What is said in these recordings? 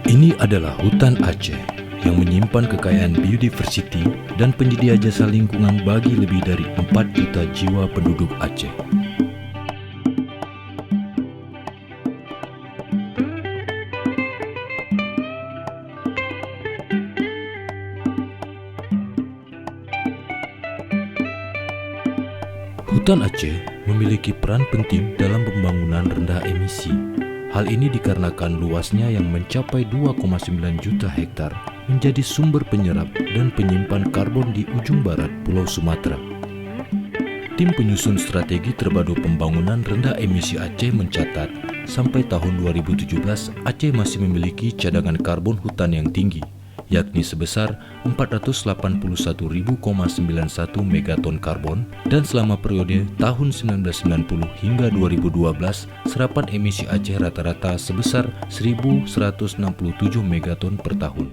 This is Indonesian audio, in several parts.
Ini adalah hutan Aceh yang menyimpan kekayaan biodiversity dan penyedia jasa lingkungan bagi lebih dari 4 juta jiwa penduduk Aceh. Hutan Aceh memiliki peran penting dalam pembangunan rendah emisi. Hal ini dikarenakan luasnya yang mencapai 2,9 juta hektar menjadi sumber penyerap dan penyimpan karbon di ujung barat Pulau Sumatera. Tim penyusun strategi terpadu pembangunan rendah emisi Aceh mencatat, sampai tahun 2017 Aceh masih memiliki cadangan karbon hutan yang tinggi, yakni sebesar 481.091 megaton karbon, dan selama periode tahun 1990 hingga 2012 serapan emisi Aceh rata-rata sebesar 1.167 megaton per tahun.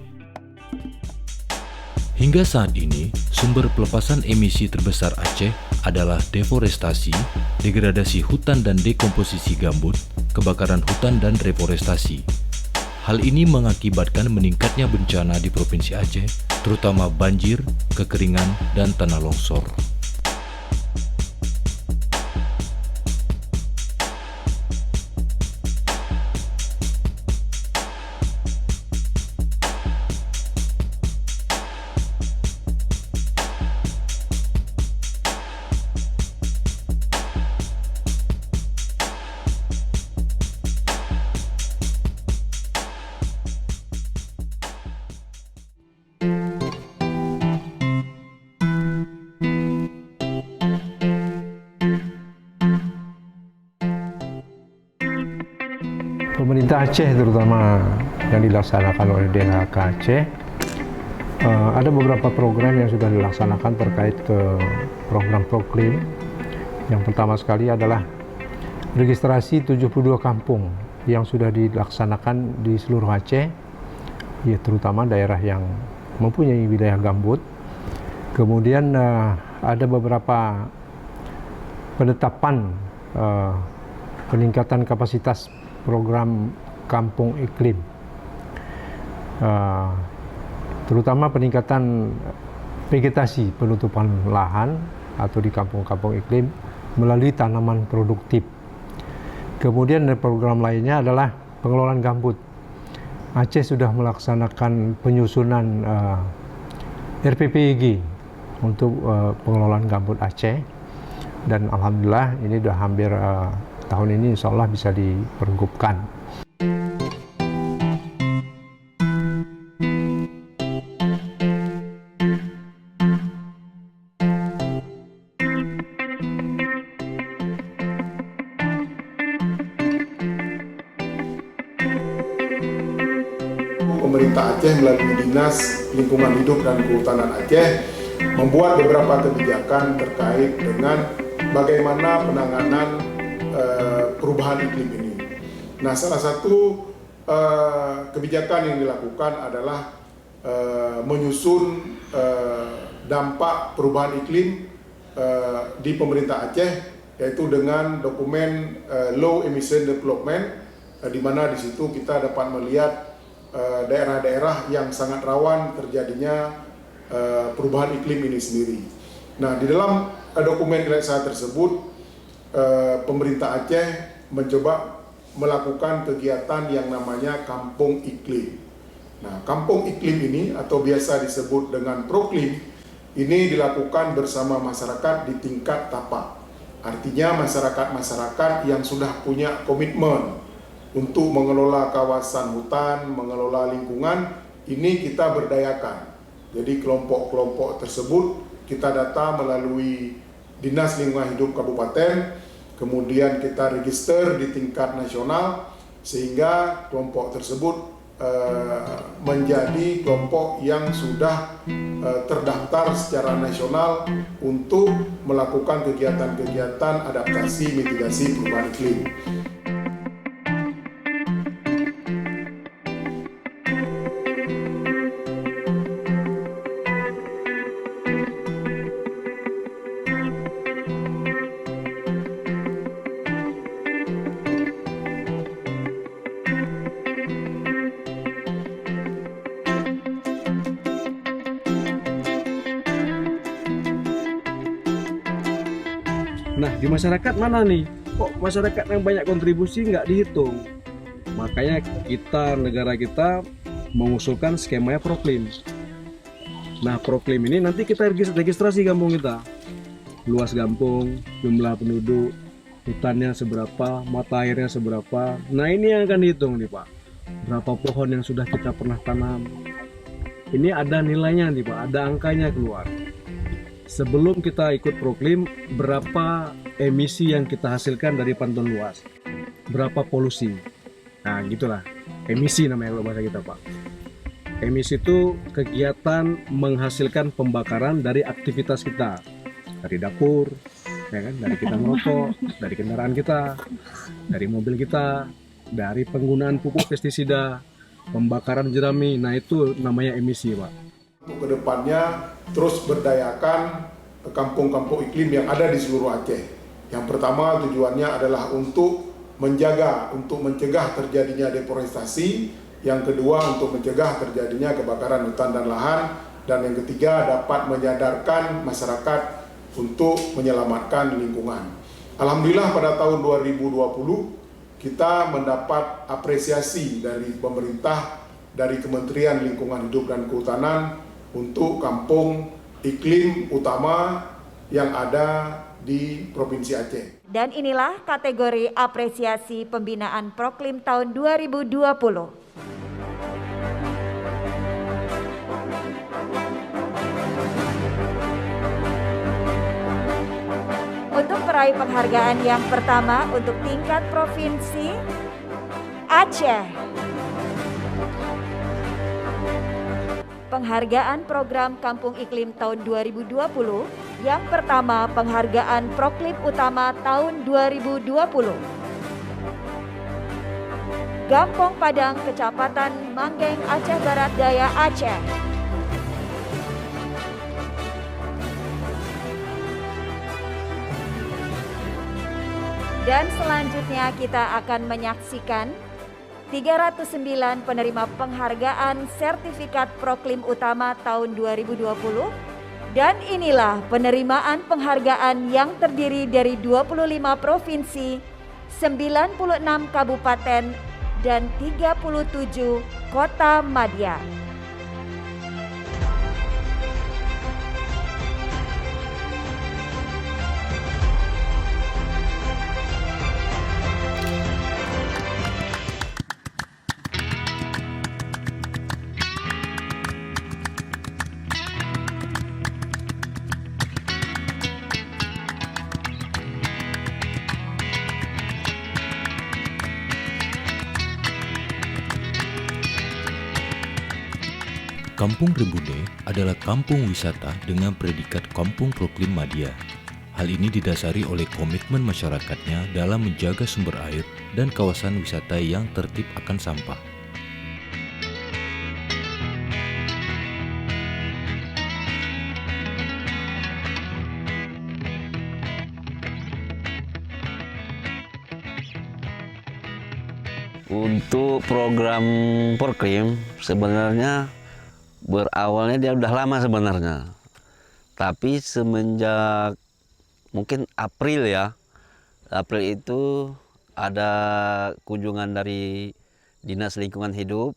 Hingga saat ini, sumber pelepasan emisi terbesar Aceh adalah deforestasi, degradasi hutan dan dekomposisi gambut, kebakaran hutan dan reforestasi. Hal ini mengakibatkan meningkatnya bencana di Provinsi Aceh, terutama banjir, kekeringan, dan tanah longsor. Pemerintah Aceh, terutama yang dilaksanakan oleh DHK Aceh, ada beberapa program yang sudah dilaksanakan terkait program Proklim. Yang pertama sekali adalah registrasi 72 kampung yang sudah dilaksanakan di seluruh Aceh, ya, terutama daerah yang mempunyai wilayah gambut. Kemudian ada beberapa penetapan peningkatan kapasitas program kampung iklim, terutama peningkatan vegetasi penutupan lahan atau di kampung-kampung iklim melalui tanaman produktif. Kemudian program lainnya adalah pengelolaan gambut. Aceh sudah melaksanakan penyusunan RPPIG untuk pengelolaan gambut Aceh, dan alhamdulillah ini sudah hampir tahun ini insya Allah bisa dipergubkan. Pemerintah Aceh melalui Dinas Lingkungan Hidup dan Kehutanan Aceh membuat beberapa kebijakan terkait dengan bagaimana penanganan perubahan iklim ini. Nah, salah satu kebijakan yang dilakukan adalah menyusun dampak perubahan iklim di pemerintah Aceh, yaitu dengan dokumen Low Emission Development, di mana di situ kita dapat melihat daerah-daerah yang sangat rawan terjadinya perubahan iklim ini sendiri. Nah, di dalam dokumen saya tersebut, pemerintah Aceh mencoba melakukan kegiatan yang namanya kampung iklim. Nah, kampung iklim ini atau biasa disebut dengan Proklim ini dilakukan bersama masyarakat di tingkat tapak. Artinya masyarakat-masyarakat yang sudah punya komitmen untuk mengelola kawasan hutan, mengelola lingkungan, ini kita berdayakan. Jadi kelompok-kelompok tersebut kita data melalui Dinas Lingkungan Hidup Kabupaten, kemudian kita register di tingkat nasional, sehingga kelompok tersebut menjadi kelompok yang sudah terdaftar secara nasional untuk melakukan kegiatan-kegiatan adaptasi mitigasi perubahan iklim. Nah, di masyarakat mana nih? Kok masyarakat yang banyak kontribusi nggak dihitung? Makanya negara kita mengusulkan skemanya Proklim. Nah, Proklim ini nanti kita registrasi kampung kita. Luas kampung, jumlah penduduk, hutannya seberapa, mata airnya seberapa. Nah, ini yang akan dihitung nih Pak. Berapa pohon yang sudah kita pernah tanam. Ini ada nilainya nih Pak, ada angkanya keluar. Sebelum kita ikut Proklim, berapa emisi yang kita hasilkan dari pantun luas, berapa polusi. Nah gitulah, emisi namanya kalau bahasa kita Pak. Emisi itu kegiatan menghasilkan pembakaran dari aktivitas kita, dari dapur, ya kan, dari kita merokok, dari kendaraan kita, dari mobil kita, dari penggunaan pupuk pestisida, pembakaran jerami. Nah itu namanya emisi Pak. Untuk kedepannya terus berdayakan kampung-kampung iklim yang ada di seluruh Aceh. Yang pertama tujuannya adalah untuk mencegah terjadinya deforestasi. Yang kedua untuk mencegah terjadinya kebakaran hutan dan lahan. Dan yang ketiga dapat menyadarkan masyarakat untuk menyelamatkan lingkungan. Alhamdulillah pada tahun 2020 kita mendapat apresiasi dari pemerintah, dari Kementerian Lingkungan Hidup dan Kehutanan untuk kampung iklim utama yang ada di Provinsi Aceh. Dan inilah kategori apresiasi pembinaan Proklim tahun 2020. Untuk peraih penghargaan yang pertama untuk tingkat Provinsi Aceh. Penghargaan Program Kampung Iklim tahun 2020. Yang pertama, penghargaan Proklim Utama tahun 2020. Gampong Padang, Kecamatan Manggeng, Aceh Barat Daya, Aceh. Dan selanjutnya kita akan menyaksikan 309 penerima penghargaan sertifikat Proklim Utama tahun 2020. Dan inilah penerimaan penghargaan yang terdiri dari 25 provinsi, 96 kabupaten, dan 37 kota madya. Kampung Rembune adalah kampung wisata dengan predikat Kampung Proklim Madya. Hal ini didasari oleh komitmen masyarakatnya dalam menjaga sumber air dan kawasan wisata yang tertib akan sampah. Untuk program Proklim sebenarnya berawalnya dia udah lama sebenarnya. Tapi semenjak mungkin April itu ada kunjungan dari Dinas Lingkungan Hidup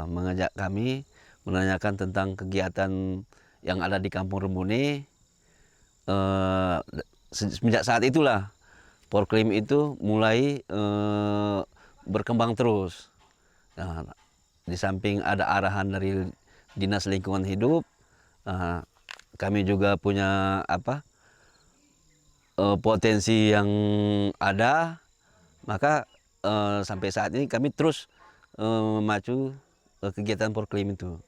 mengajak kami menanyakan tentang kegiatan yang ada di Kampung Rembune. Semenjak saat itulah Proklim itu mulai berkembang terus. Nah, di samping ada arahan dari Dinas Lingkungan Hidup, kami juga punya potensi yang ada, maka sampai saat ini kami terus memacu kegiatan Porklim itu.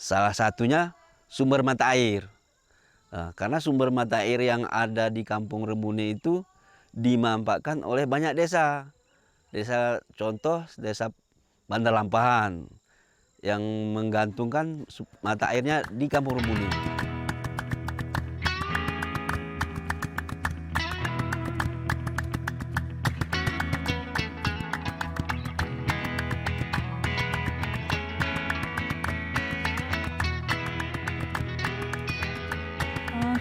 Salah satunya sumber mata air. Karena sumber mata air yang ada di Kampung Rebune itu dimanfaatkan oleh banyak desa. Desa contoh, desa Bandar Lampahan yang menggantungkan mata airnya di Kampung Rebune.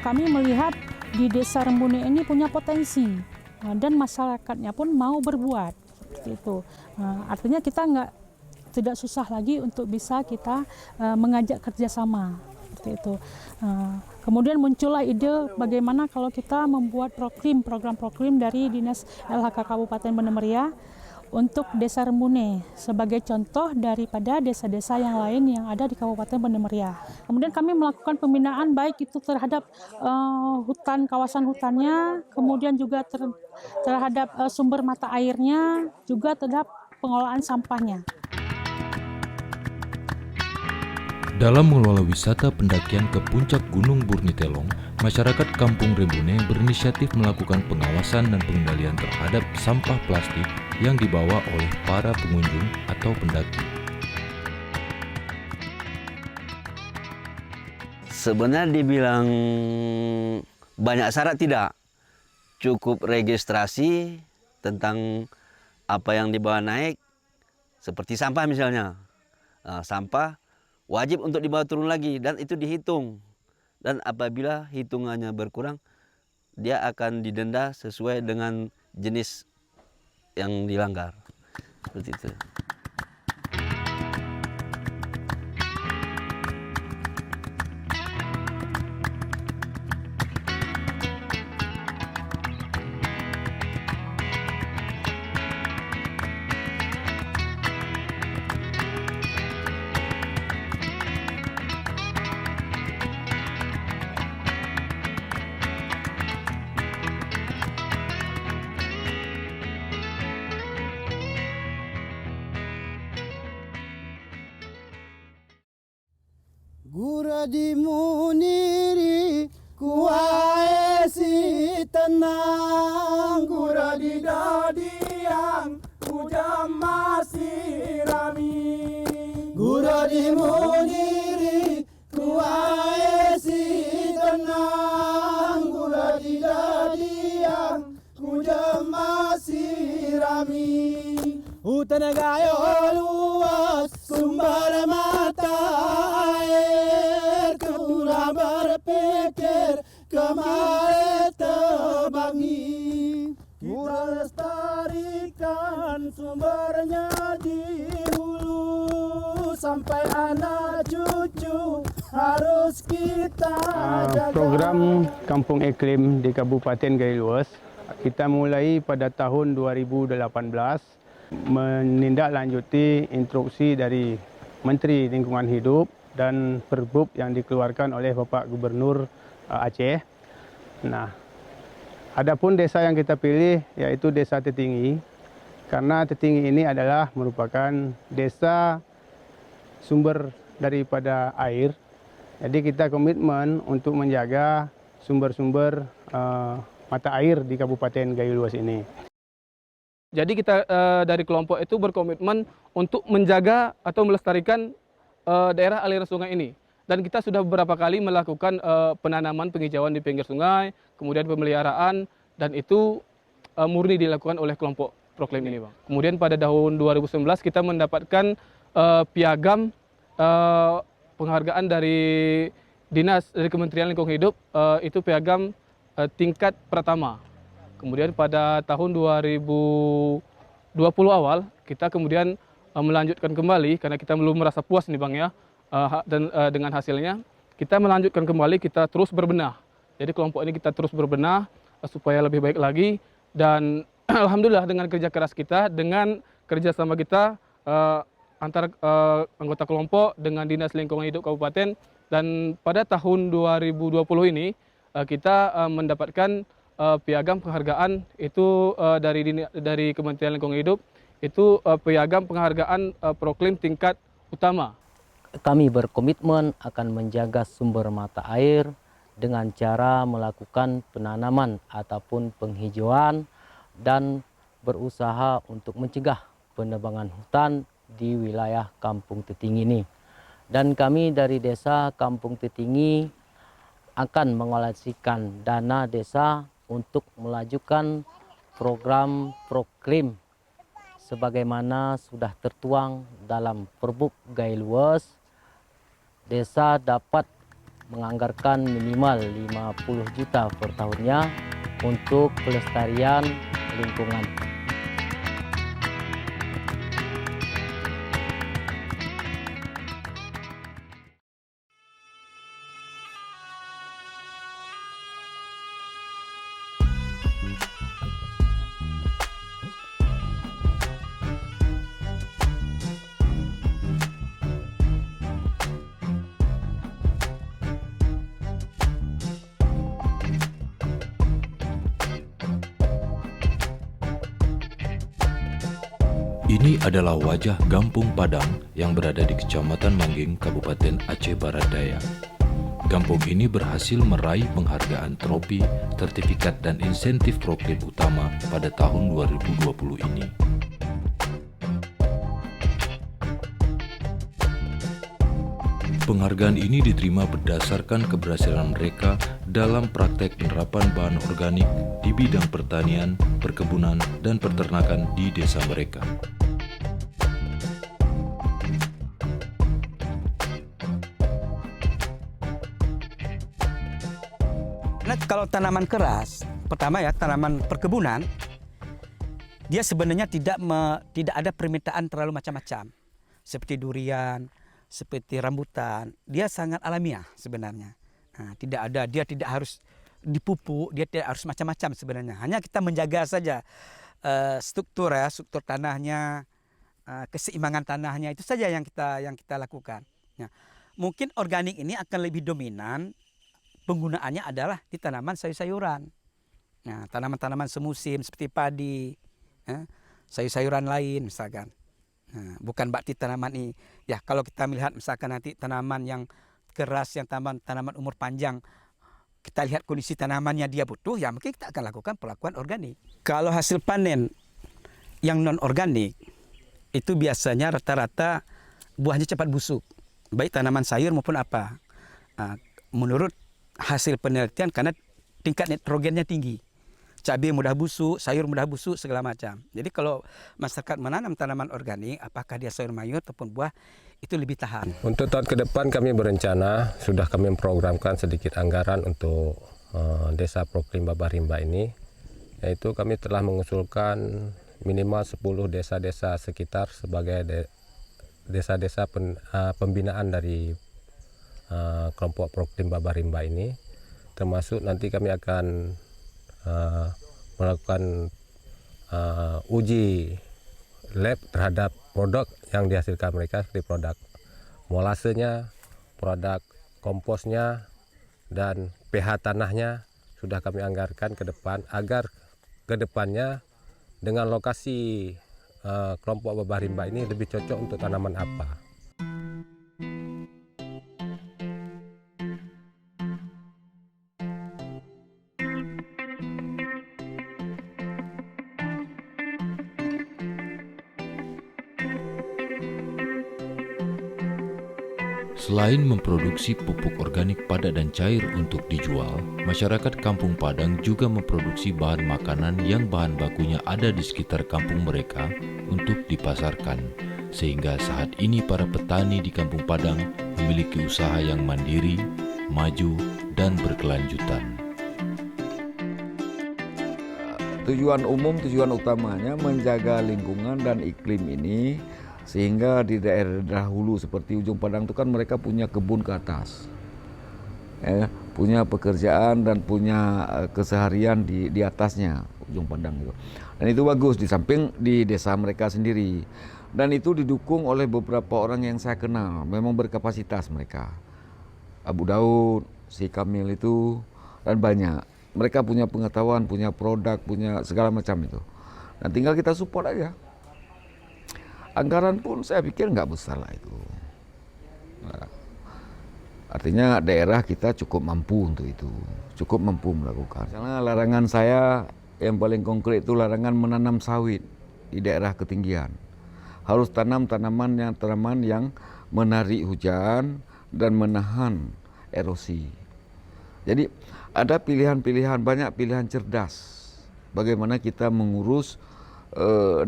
Kami melihat di Desa Rembune ini punya potensi dan masyarakatnya pun mau berbuat seperti itu. Artinya kita tidak susah lagi untuk bisa kita mengajak kerjasama seperti itu. Kemudian muncullah ide bagaimana kalau kita membuat program Proklim dari Dinas LHK Kabupaten Bener Meriah untuk Desa Rembune sebagai contoh daripada desa-desa yang lain yang ada di Kabupaten Bener Meriah. Kemudian kami melakukan pembinaan baik itu terhadap hutan, kawasan hutannya, kemudian juga terhadap sumber mata airnya, juga terhadap pengelolaan sampahnya. Dalam mengelola wisata pendakian ke puncak Gunung Burnitelong, masyarakat Kampung Rebune berinisiatif melakukan pengawasan dan pengendalian terhadap sampah plastik yang dibawa oleh para pengunjung atau pendaki. Sebenarnya dibilang banyak syarat tidak, cukup registrasi tentang apa yang dibawa naik, seperti sampah misalnya. Sampah wajib untuk dibawa turun lagi dan itu dihitung. Dan apabila hitungannya berkurang, dia akan didenda sesuai dengan jenis yang dilanggar. Seperti itu. Gura di muniri kuaesi tenang, gura di dadiang kujam masih rami. Gura di muniri kuaesi tenang, gura di dadiang kujam masih rami. Hutan gayo luas sumber mata air, kepula berpikir kemari tebangi. Kita lestarikan sumbernya di hulu, sampai anak cucu harus kita jaga. Program Kampung Iklim di Kabupaten Gayluas kita mulai pada tahun 2018 menindaklanjuti instruksi dari Menteri Lingkungan Hidup dan Perbup yang dikeluarkan oleh Bapak Gubernur Aceh. Nah, adapun desa yang kita pilih yaitu Desa Tetinggi, karena Tetinggi ini adalah merupakan desa sumber daripada air. Jadi kita komitmen untuk menjaga sumber-sumber mata air di Kabupaten Gayluas ini. Jadi kita dari kelompok itu berkomitmen untuk menjaga atau melestarikan daerah aliran sungai ini. Dan kita sudah beberapa kali melakukan penanaman penghijauan di pinggir sungai, kemudian pemeliharaan, dan itu murni dilakukan oleh kelompok Proklim ini, Bang. Kemudian pada tahun 2019 kita mendapatkan piagam penghargaan dari Kementerian Lingkungan Hidup, itu piagam tingkat pertama. Kemudian pada tahun 2020 awal kita kemudian melanjutkan kembali karena kita belum merasa puas nih Bang ya, dan dengan hasilnya kita melanjutkan kembali, kita terus berbenah. Jadi kelompok ini kita terus berbenah supaya lebih baik lagi, dan alhamdulillah dengan kerja keras kita, dengan kerjasama kita antara anggota kelompok dengan Dinas Lingkungan Hidup Kabupaten Dan pada tahun 2020 ini kita mendapatkan piagam penghargaan itu dari Kementerian Lingkungan Hidup, itu piagam penghargaan proklim tingkat utama. Kami berkomitmen akan menjaga sumber mata air dengan cara melakukan penanaman ataupun penghijauan dan berusaha untuk mencegah penebangan hutan di wilayah Kampung Tetinggi ini. Dan kami dari Desa Kampung Tetinggi akan mengalokasikan dana desa untuk melajukan program proklim sebagaimana sudah tertuang dalam Perbuk Gailues. Desa dapat menganggarkan minimal 50 juta per tahunnya untuk pelestarian lingkungan. Ini adalah wajah Gampung Padang yang berada di Kecamatan Mangging, Kabupaten Aceh Barat Daya. Gampung ini berhasil meraih penghargaan tropi, sertifikat dan insentif proklim utama pada tahun 2020 ini. Penghargaan ini diterima berdasarkan keberhasilan mereka dalam praktek penerapan bahan organik di bidang pertanian, perkebunan, dan peternakan di desa mereka. Kalau tanaman keras, pertama ya tanaman perkebunan, dia sebenarnya tidak ada permintaan terlalu macam-macam. Seperti durian, seperti rambutan, dia sangat alamiah sebenarnya. Nah, dia tidak harus dipupuk, dia tidak harus macam-macam sebenarnya. Hanya kita menjaga saja struktur tanahnya, keseimbangan tanahnya, itu saja yang kita lakukan. Nah, mungkin organik ini akan lebih dominan. Penggunaannya adalah di tanaman sayur-sayuran. Nah, tanaman-tanaman semusim seperti padi, sayur-sayuran lain misalkan. Nah, bukan berarti tanaman ini. Ya, kalau kita melihat misalkan nanti tanaman yang keras, yang tanaman umur panjang, kita lihat kondisi tanamannya dia butuh, ya mungkin kita akan lakukan perlakuan organik. Kalau hasil panen yang non-organik, itu biasanya rata-rata buahnya cepat busuk. Baik tanaman sayur maupun apa. Menurut hasil penelitian karena tingkat nitrogennya tinggi. Cabai mudah busuk, sayur mudah busuk, segala macam. Jadi kalau masyarakat menanam tanaman organik, apakah dia sayur mayur ataupun buah, itu lebih tahan. Untuk tahun ke depan kami berencana, sudah kami memprogramkan sedikit anggaran untuk Desa Proklim Babarimba ini, yaitu kami telah mengusulkan minimal 10 desa-desa sekitar sebagai desa-desa pembinaan dari kelompok Proklim Babarimba ini, termasuk nanti kami akan melakukan uji lab terhadap produk yang dihasilkan mereka, seperti produk molasenya, produk komposnya, dan pH tanahnya sudah kami anggarkan ke depan agar ke depannya dengan lokasi kelompok Babarimba ini lebih cocok untuk tanaman apa. Selain memproduksi pupuk organik padat dan cair untuk dijual, masyarakat Kampung Padang juga memproduksi bahan makanan yang bahan bakunya ada di sekitar kampung mereka untuk dipasarkan. Sehingga saat ini para petani di Kampung Padang memiliki usaha yang mandiri, maju, dan berkelanjutan. Tujuan umum, tujuan utamanya menjaga lingkungan dan iklim ini, sehingga di daerah hulu seperti Ujung Padang itu kan mereka punya kebun ke atas, punya pekerjaan dan punya keseharian di atasnya Ujung Padang itu. Dan itu bagus di samping di desa mereka sendiri. Dan itu didukung oleh beberapa orang yang saya kenal, memang berkapasitas mereka. Abu Daud, si Kamil itu, dan banyak. Mereka punya pengetahuan, punya produk, punya segala macam itu. Nah tinggal kita support aja. Anggaran pun saya pikir nggak besar lah itu. Nah, artinya daerah kita cukup mampu untuk itu, cukup mampu melakukan. Misalnya larangan saya yang paling konkret itu larangan menanam sawit di daerah ketinggian. Harus tanam tanaman yang menarik hujan dan menahan erosi. Jadi ada pilihan-pilihan, banyak pilihan cerdas bagaimana kita mengurus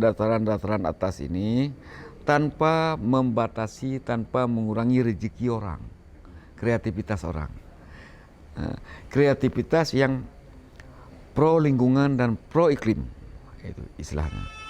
dataran-dataran atas ini tanpa membatasi, tanpa mengurangi rezeki orang, kreativitas orang. Kreativitas yang pro lingkungan dan pro iklim, itu istilahnya.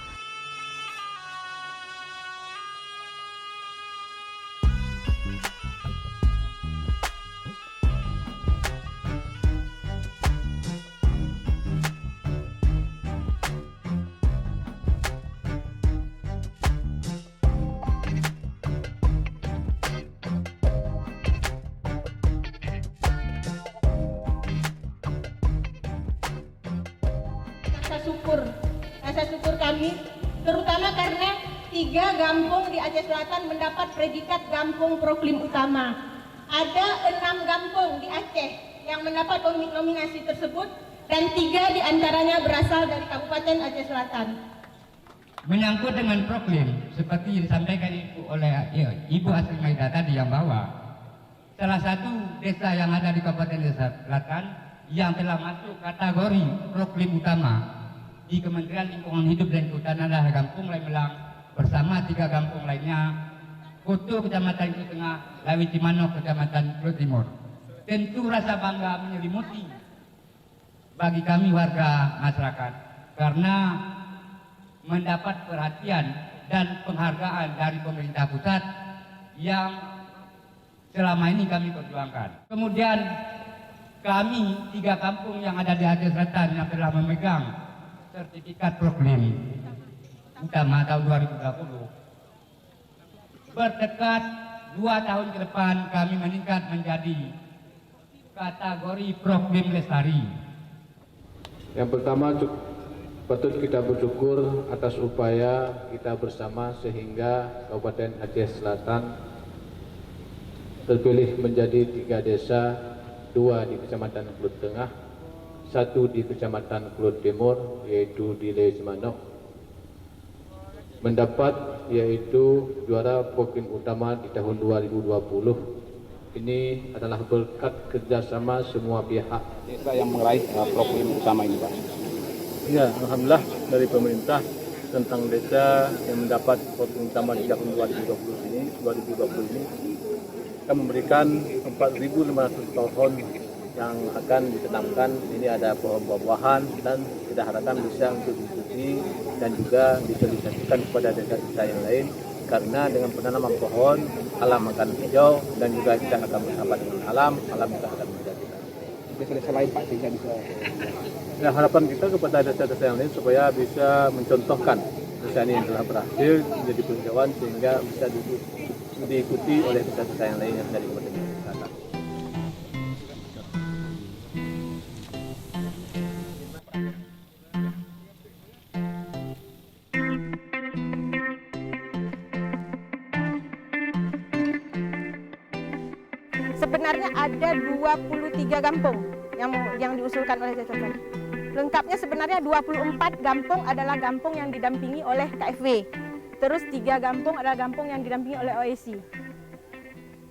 Rasa syukur kami terutama karena 3 kampung di Aceh Selatan mendapat predikat kampung proklim utama. Ada 6 kampung di Aceh yang mendapat nominasi tersebut dan 3 diantaranya berasal dari Kabupaten Aceh Selatan. Menyangkut dengan proklim seperti disampaikan oleh Ibu Asri Maida tadi yang bawa, salah satu desa yang ada di Kabupaten Aceh Selatan yang telah masuk kategori proklim utama di Kementerian Lingkungan Hidup dan Kehutanan adalah Kampung Lai Melang bersama 3 kampung lainnya, Kutu Kecamatan Kutu Tengah, Lawi Cimanuk Kecamatan Kutu Timur. Tentu rasa bangga menyelimuti bagi kami warga masyarakat karena mendapat perhatian dan penghargaan dari pemerintah pusat yang selama ini kami perjuangkan. Kemudian kami 3 kampung yang ada di Aceh Selatan yang telah memegang sertifikat proklim utama tahun 2020. Bertekad 2 tahun ke depan kami meningkat menjadi kategori proklim lestari. Yang pertama patut kita bersyukur atas upaya kita bersama sehingga Kabupaten Aceh Selatan terpilih menjadi 3 desa, 2 di Kecamatan Kulut Tengah, 1 di Kecamatan Kulut Timur, yaitu di Lawi Cimanuk, mendapat yaitu juara proklim utama di tahun 2020. Ini adalah berkat kerjasama semua pihak. Desa yang meraih proklim utama ini, Pak. Ya, alhamdulillah dari pemerintah tentang desa yang mendapat proklim utama di tahun 2020 ini kita memberikan 4.500 pohon yang akan ditanamkan. Ini ada pohon buah-buahan dan kita harapkan bisa untuk diikuti dan juga disosialisasikan kepada desa-desa yang lain, karena dengan penanaman pohon alam akan hijau dan juga kita akan bersahabat dengan alam juga akan menjadi desa-desa lain, Pak, sehingga bisa. Ya, harapan kita kepada desa-desa yang lain supaya bisa mencontohkan desa ini yang telah berhasil menjadi penghijauan sehingga bisa diikuti oleh desa-desa yang lain yang dari Kabupaten Selatan. Sebenarnya ada 23 kampung yang diusulkan oleh Aceh Selatan. Lengkapnya sebenarnya 24 kampung adalah kampung yang didampingi oleh KFW. Terus 3 kampung adalah kampung yang didampingi oleh OEC.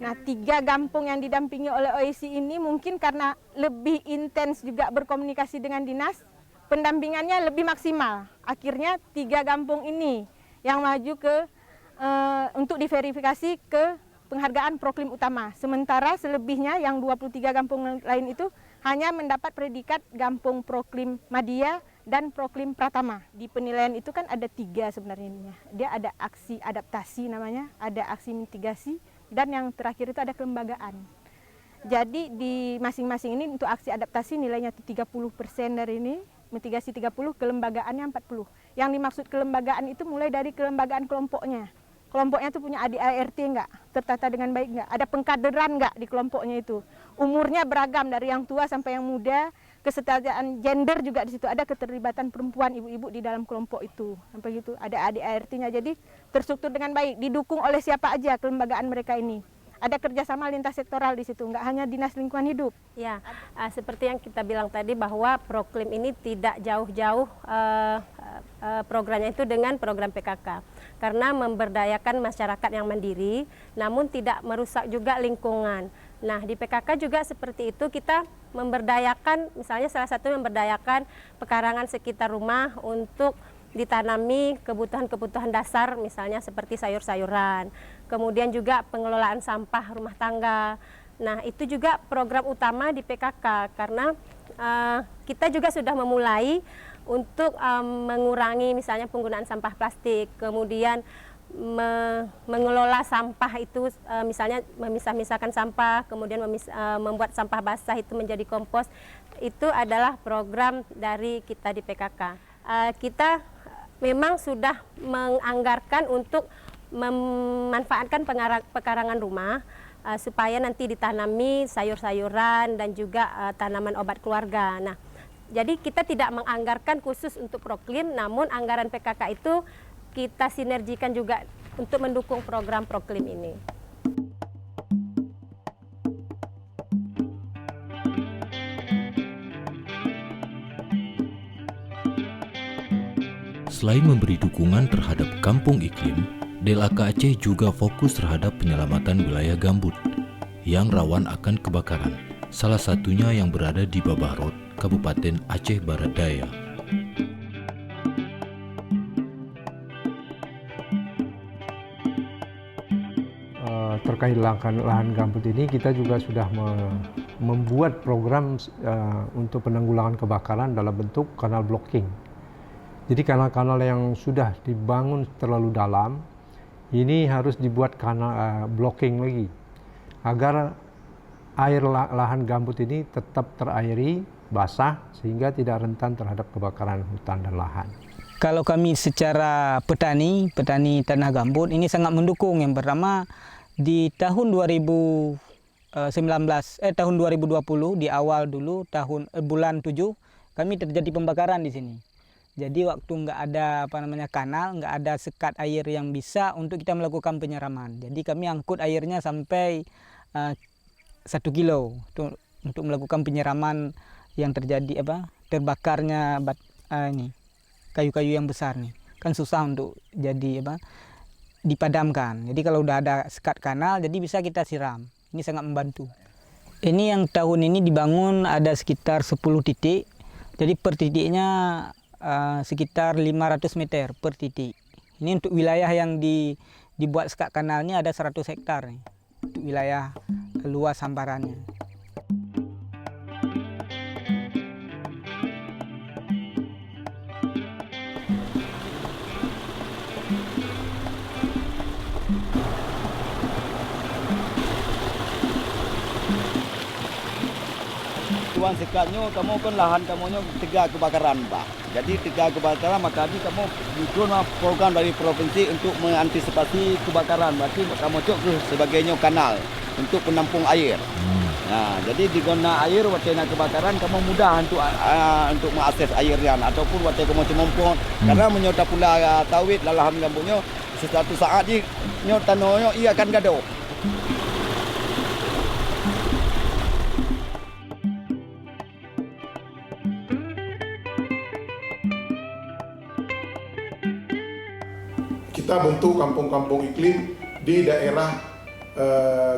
Nah, 3 kampung yang didampingi oleh OEC ini mungkin karena lebih intens juga berkomunikasi dengan dinas, pendampingannya lebih maksimal. Akhirnya 3 kampung ini yang maju untuk diverifikasi ke penghargaan proklim utama. Sementara selebihnya yang 23 kampung lain itu hanya mendapat predikat kampung proklim Madia dan proklim Pratama. Di penilaian itu kan ada 3 sebenarnya. Dia ada aksi adaptasi namanya, ada aksi mitigasi, dan yang terakhir itu ada kelembagaan. Jadi di masing-masing ini untuk aksi adaptasi nilainya 30% dari ini, mitigasi 30, kelembagaannya 40. Yang dimaksud kelembagaan itu mulai dari kelembagaan kelompoknya. kelompoknya tuh punya ADART nggak, tertata dengan baik nggak, ada pengkaderan nggak di kelompoknya itu, umurnya beragam dari yang tua sampai yang muda, kesetaraan gender juga di situ, ada keterlibatan perempuan, ibu-ibu di dalam kelompok itu, sampai gitu, ada ADART-nya, jadi terstruktur dengan baik, didukung oleh siapa aja kelembagaan mereka ini. Ada kerjasama lintas sektoral di situ, nggak hanya Dinas Lingkungan Hidup. Ya, seperti yang kita bilang tadi bahwa Proklim ini tidak jauh-jauh programnya itu dengan program PKK. Karena memberdayakan masyarakat yang mandiri, namun tidak merusak juga lingkungan. Nah, di PKK juga seperti itu, kita memberdayakan, misalnya salah satu memberdayakan pekarangan sekitar rumah untuk ditanami kebutuhan-kebutuhan dasar, misalnya seperti sayur-sayuran. Kemudian juga pengelolaan sampah rumah tangga. Nah, itu juga program utama di PKK, karena kita juga sudah memulai untuk mengurangi misalnya penggunaan sampah plastik, kemudian mengelola sampah itu misalnya memisah-misahkan sampah, kemudian membuat sampah basah itu menjadi kompos. Itu adalah program dari kita di PKK. Kita memang sudah menganggarkan untuk memanfaatkan pekarangan rumah supaya nanti ditanami sayur-sayuran dan juga tanaman obat keluarga. Nah, jadi kita tidak menganggarkan khusus untuk Proklim, namun anggaran PKK itu kita sinergikan juga untuk mendukung program Proklim ini. Selain memberi dukungan terhadap kampung iklim, DLAK Aceh juga fokus terhadap penyelamatan wilayah gambut yang rawan akan kebakaran, salah satunya yang berada di Babahrot, Kabupaten Aceh Barat Daya. Terkait lahan gambut ini, kita juga sudah membuat program untuk penanggulangan kebakaran dalam bentuk kanal blocking. Jadi kanal-kanal yang sudah dibangun terlalu dalam, ini harus dibuat kanal blocking lagi, agar air lahan gambut ini tetap terairi, basah, sehingga tidak rentan terhadap kebakaran hutan dan lahan. Kalau kami secara petani tanah gambut ini sangat mendukung. Yang pertama, di tahun 2020 di awal dulu bulan 7 kami terjadi pembakaran di sini. Jadi waktu nggak ada kanal, nggak ada sekat air yang bisa untuk kita melakukan penyiraman. Jadi kami angkut airnya sampai 1 kilo untuk melakukan penyiraman yang terjadi terbakarnya kayu-kayu yang besar nih. Kan susah untuk jadi dipadamkan. Jadi kalau udah ada sekat kanal, jadi bisa kita siram. Ini sangat membantu. Ini yang tahun ini dibangun ada sekitar 10 titik. Jadi per titiknya sekitar 500 meter per titik. Ini untuk wilayah yang dibuat sekat kanalnya ada 100 hektar nih, untuk wilayah luas hamparannya. Tuan sekatnya kamu kan lahan kamunya 3 kebakaran, Pak. Jadi 3 kebakaran, maka kamu bikin program dari provinsi untuk mengantisipasi kebakaran. Berarti kamu cuk sebagainya kanal untuk penampung air. Nah, jadi diguna air waktu nak kebakaran kamu mudah untuk mengakses airnya ataupun waktu kamu cemompong. Karena menyota pula tawit lahan gambutnya sesuatu saat ni tanahnya ia akan gaduh. Kita bentuk kampung-kampung iklim di daerah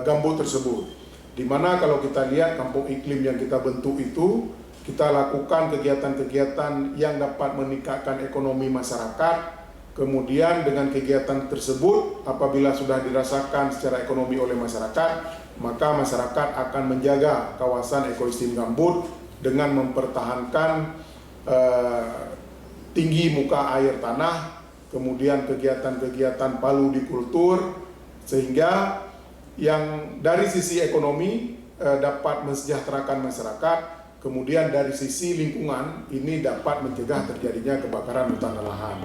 gambut tersebut. Di mana kalau kita lihat kampung iklim yang kita bentuk itu, kita lakukan kegiatan-kegiatan yang dapat meningkatkan ekonomi masyarakat. Kemudian dengan kegiatan tersebut, apabila sudah dirasakan secara ekonomi oleh masyarakat, maka masyarakat akan menjaga kawasan ekosistem gambut dengan mempertahankan tinggi muka air tanah, kemudian kegiatan-kegiatan paludikultur, sehingga yang dari sisi ekonomi dapat mensejahterakan masyarakat, kemudian dari sisi lingkungan ini dapat mencegah terjadinya kebakaran hutan dan lahan.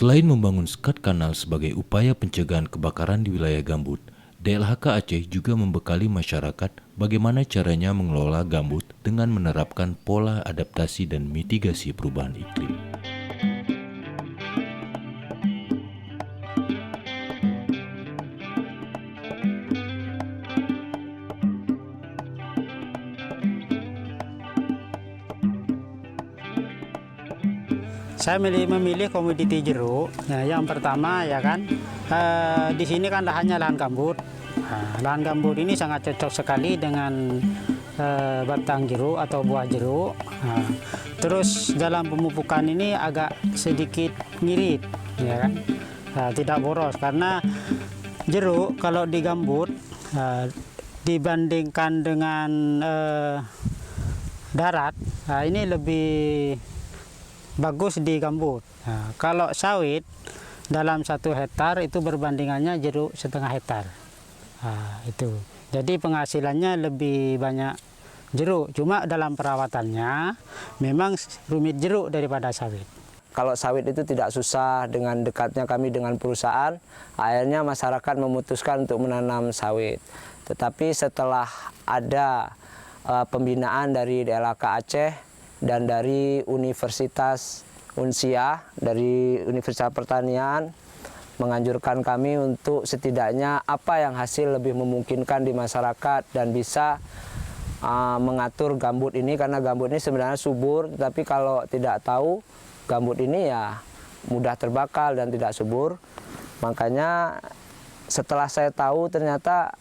Selain membangun skat kanal sebagai upaya pencegahan kebakaran di wilayah gambut, DLHK Aceh juga membekali masyarakat bagaimana caranya mengelola gambut dengan menerapkan pola adaptasi dan mitigasi perubahan iklim. Saya memilih komoditi jeruk. Nah, yang pertama ya kan, di sini kan lahannya lahan gambut. Lahan gambut ini sangat cocok sekali dengan batang jeruk atau buah jeruk. Terus dalam pemupukan ini agak sedikit ngirit, ya kan, tidak boros karena jeruk kalau di gambut dibandingkan dengan darat, ini lebih bagus di gambut. Nah, kalau sawit dalam 1 hektar itu berbandingannya jeruk 1/2 hektar. Itu. Jadi penghasilannya lebih banyak jeruk. Cuma dalam perawatannya memang rumit jeruk daripada sawit. Kalau sawit itu tidak susah, dengan dekatnya kami dengan perusahaan, akhirnya masyarakat memutuskan untuk menanam sawit. Tetapi setelah ada pembinaan dari DLHK Aceh dan dari Universitas Unsia, dari Universitas Pertanian, menganjurkan kami untuk setidaknya apa yang hasil lebih memungkinkan di masyarakat dan bisa mengatur gambut ini, karena gambut ini sebenarnya subur, tapi kalau tidak tahu gambut ini ya mudah terbakar dan tidak subur. Makanya setelah saya tahu ternyata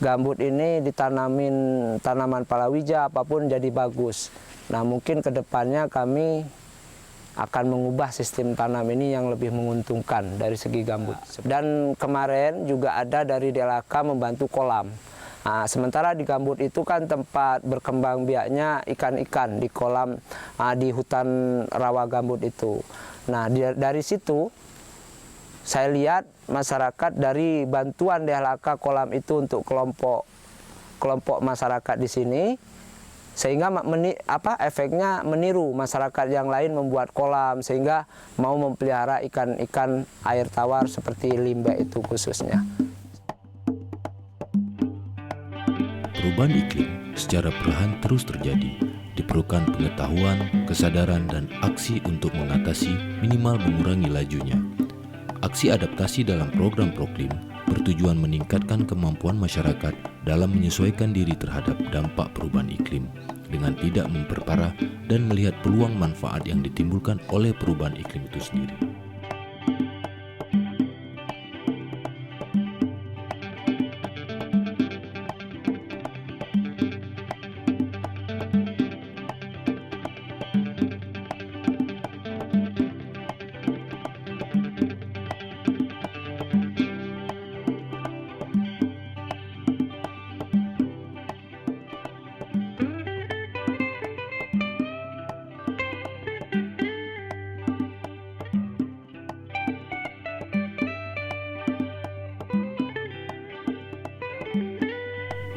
gambut ini ditanamin tanaman palawija apapun jadi bagus. Nah, mungkin ke depannya kami akan mengubah sistem tanam ini yang lebih menguntungkan dari segi gambut. Dan kemarin juga ada dari DLHK membantu kolam. Nah, sementara di gambut itu kan tempat berkembang biaknya ikan-ikan di kolam, di hutan rawa gambut itu. Nah, dari situ saya lihat masyarakat dari bantuan DLHK kolam itu untuk kelompok masyarakat di sini, sehingga efeknya meniru masyarakat yang lain membuat kolam, sehingga mau memelihara ikan-ikan air tawar seperti limbah itu khususnya. Perubahan iklim secara perlahan terus terjadi. Diperlukan pengetahuan, kesadaran, dan aksi untuk mengatasi minimal mengurangi lajunya. Aksi adaptasi dalam program Proklim bertujuan meningkatkan kemampuan masyarakat dalam menyesuaikan diri terhadap dampak perubahan iklim dengan tidak memperparah dan melihat peluang manfaat yang ditimbulkan oleh perubahan iklim itu sendiri.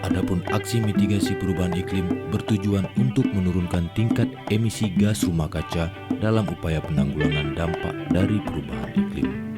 Adapun aksi mitigasi perubahan iklim bertujuan untuk menurunkan tingkat emisi gas rumah kaca dalam upaya penanggulangan dampak dari perubahan iklim.